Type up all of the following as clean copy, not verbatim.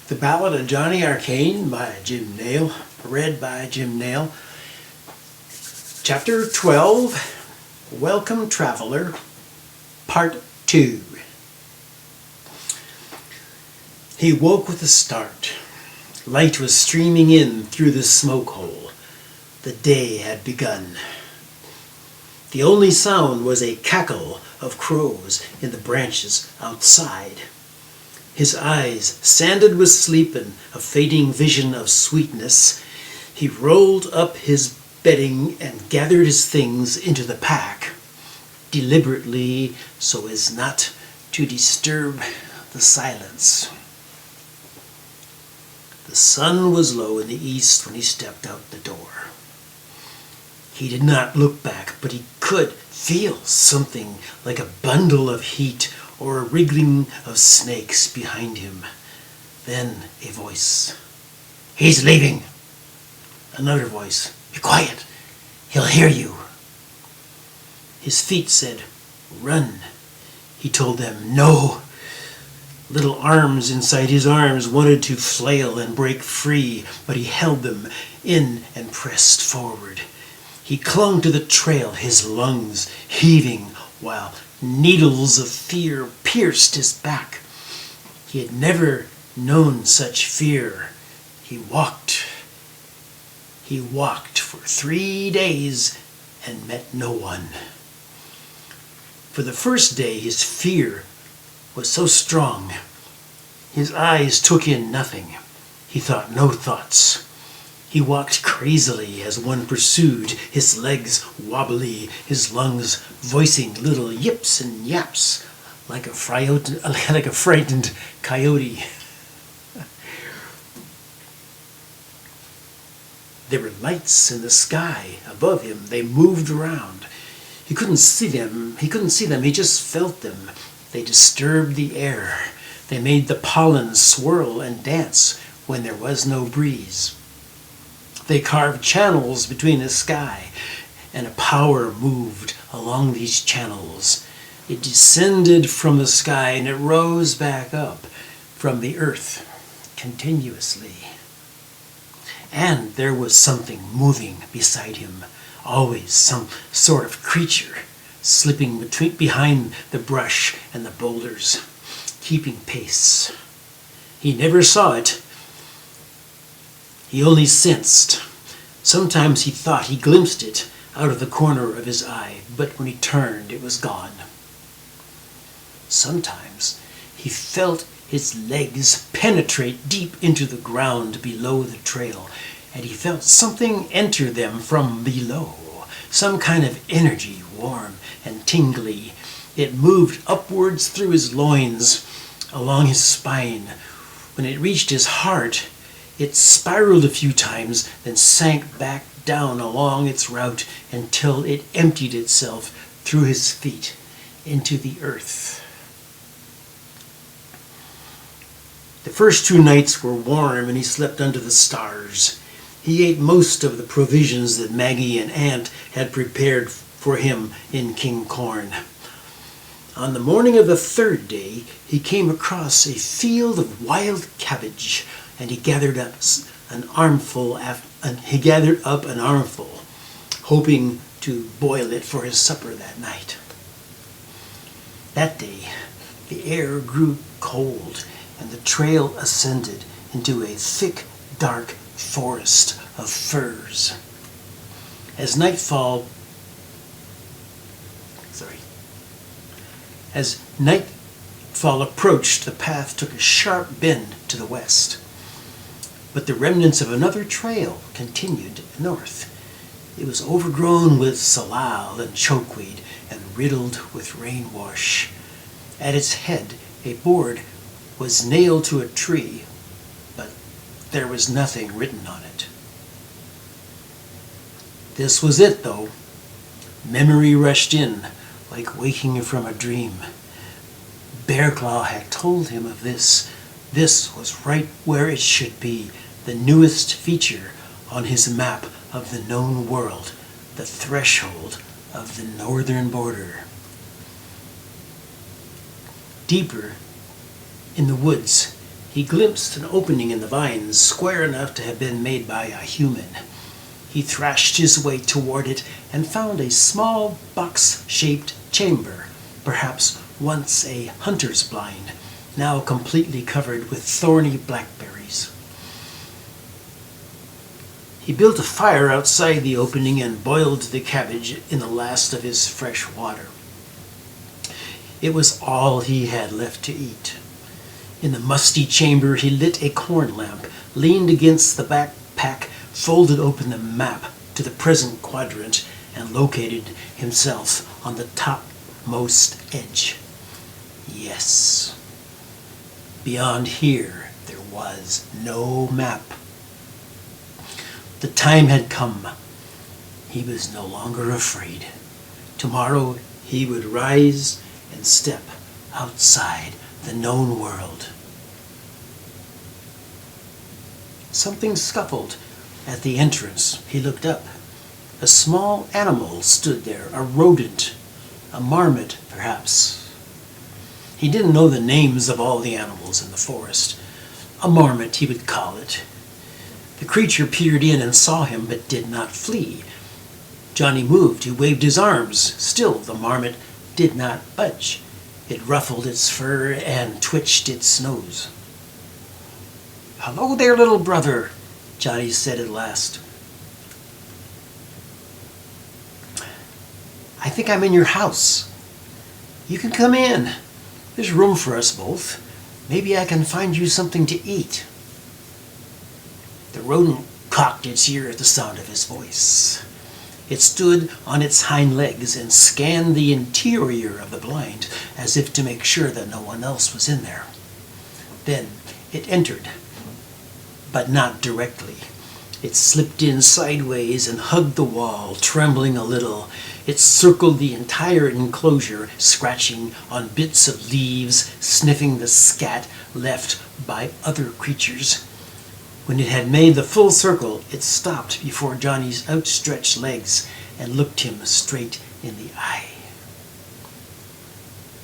The Ballad of Johnny Arcane by Jim Nail, read by Jim Nail. Chapter 12, Welcome Traveler, Part 2. He woke with a start. Light was streaming in through the smoke hole. The day had begun. The only sound was a cackle of crows in the branches outside. His eyes, sanded with sleep and a fading vision of sweetness, he rolled up his bedding and gathered his things into the pack, deliberately so as not to disturb the silence. The sun was low in the east when he stepped out the door. He did not look back, but he could feel something like a bundle of heat or a wriggling of snakes behind him. Then a voice. "He's leaving." Another voice. "Be quiet. He'll hear you." His feet said, "Run." He told them, "No." Little arms inside his arms wanted to flail and break free, but he held them in and pressed forward. He clung to the trail, his lungs heaving while needles of fear pierced his back. He had never known such fear. He walked for 3 days and met no one. For the first day, his fear was so strong. His eyes took in nothing. He thought no thoughts. He walked crazily as one pursued, his legs wobbly, his lungs voicing little yips and yaps like a frightened coyote. There were lights in the sky above him. They moved around. He couldn't see them. He just felt them. They disturbed the air. They made the pollen swirl and dance when there was no breeze. They carved channels between the sky, and a power moved along these channels. It descended from the sky and it rose back up from the earth continuously. And there was something moving beside him, always some sort of creature slipping behind the brush and the boulders, keeping pace. He never saw it. He only sensed. Sometimes he thought he glimpsed it out of the corner of his eye, but when he turned, it was gone. Sometimes he felt his legs penetrate deep into the ground below the trail, and he felt something enter them from below, some kind of energy, warm and tingly. It moved upwards through his loins, along his spine. When it reached his heart, it spiraled a few times, then sank back down along its route until it emptied itself through his feet into the earth. The first 2 nights were warm and he slept under the stars. He ate most of the provisions that Maggie and Aunt had prepared for him in King Corn. On the morning of the 3rd day, he came across a field of wild cabbage, and he gathered up an armful, hoping to boil it for his supper that night. That day, the air grew cold, and the trail ascended into a thick, dark forest of firs. As nightfall approached, the path took a sharp bend to the west. But the remnants of another trail continued north. It was overgrown with salal and chokeweed and riddled with rainwash. At its head, a board was nailed to a tree, but there was nothing written on it. This was it, though. Memory rushed in, like waking from a dream. Bearclaw had told him of this. This was right where it should be, the newest feature on his map of the known world, the threshold of the northern border. Deeper in the woods, He glimpsed an opening in the vines, square enough to have been made by a human. He thrashed his way toward it and found a small box-shaped chamber, perhaps once a hunter's blind, now completely covered with thorny blackberries. He built a fire outside the opening and boiled the cabbage in the last of his fresh water. It was all he had left to eat. In the musty chamber he lit a corn lamp, leaned against the backpack, folded open the map to the present quadrant, and located himself on the topmost edge. Yes. Beyond here there was no map. The time had come. He was no longer afraid. Tomorrow he would rise and step outside the known world. Something scuffled at the entrance. He looked up. A small animal stood there, a rodent, a marmot, perhaps. He didn't know the names of all the animals in the forest. A marmot, he would call it. The creature peered in and saw him, but did not flee. Johnny moved. He waved his arms. Still, the marmot did not budge. It ruffled its fur and twitched its nose. "Hello there, little brother," Johnny said at last. "I think I'm in your house. You can come in. There's room for us both. Maybe I can find you something to eat." The rodent cocked its ear at the sound of his voice. It stood on its hind legs and scanned the interior of the blind as if to make sure that no one else was in there. Then it entered, but not directly. It slipped in sideways and hugged the wall, trembling a little. It circled the entire enclosure, scratching on bits of leaves, sniffing the scat left by other creatures. When it had made the full circle, it stopped before Johnny's outstretched legs and looked him straight in the eye.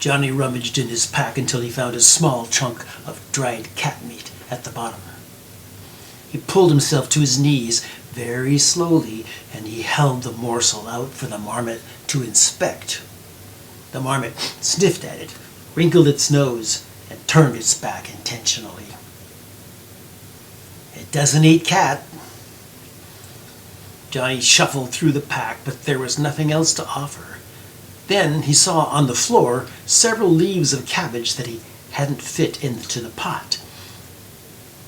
Johnny rummaged in his pack until he found a small chunk of dried cat meat at the bottom. He pulled himself to his knees very slowly, and he held the morsel out for the marmot to inspect. The marmot sniffed at it, wrinkled its nose, and turned its back intentionally. "It doesn't eat cat." Johnny shuffled through the pack, but there was nothing else to offer. Then he saw on the floor several leaves of cabbage that he hadn't fit into the pot.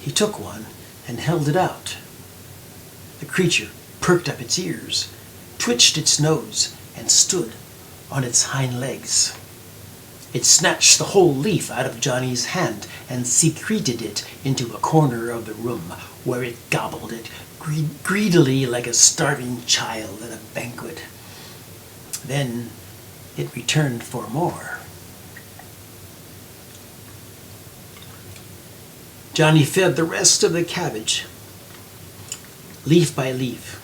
He took one and held it out. The creature perked up its ears, twitched its nose, and stood on its hind legs. It snatched the whole leaf out of Johnny's hand and secreted it into a corner of the room, where it gobbled it greedily like a starving child at a banquet. Then it returned for more. Johnny fed the rest of the cabbage, leaf by leaf.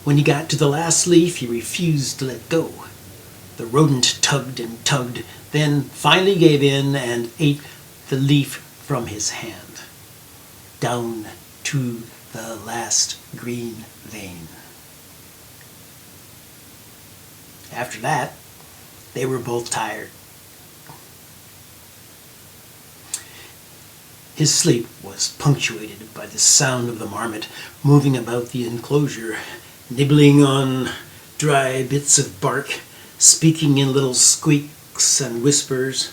When he got to the last leaf, he refused to let go. The rodent tugged and tugged, then finally gave in and ate the leaf from his hand, down to the last green vein. After that, they were both tired. His sleep was punctuated by the sound of the marmot moving about the enclosure, nibbling on dry bits of bark, speaking in little squeaks and whispers.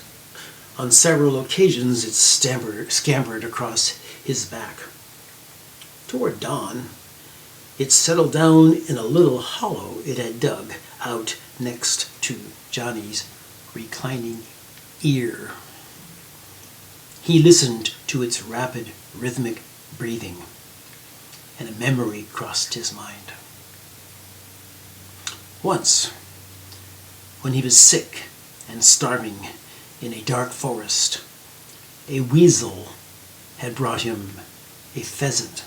On several occasions it scampered across his back. Toward dawn, it settled down in a little hollow it had dug out next to Johnny's reclining ear. He listened to its rapid, rhythmic breathing, and a memory crossed his mind. Once, when he was sick and starving in a dark forest, a weasel had brought him a pheasant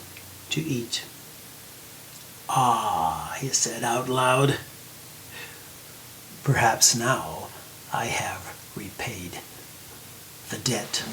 to eat. "Ah," he said out loud, "perhaps now I have repaid the debt."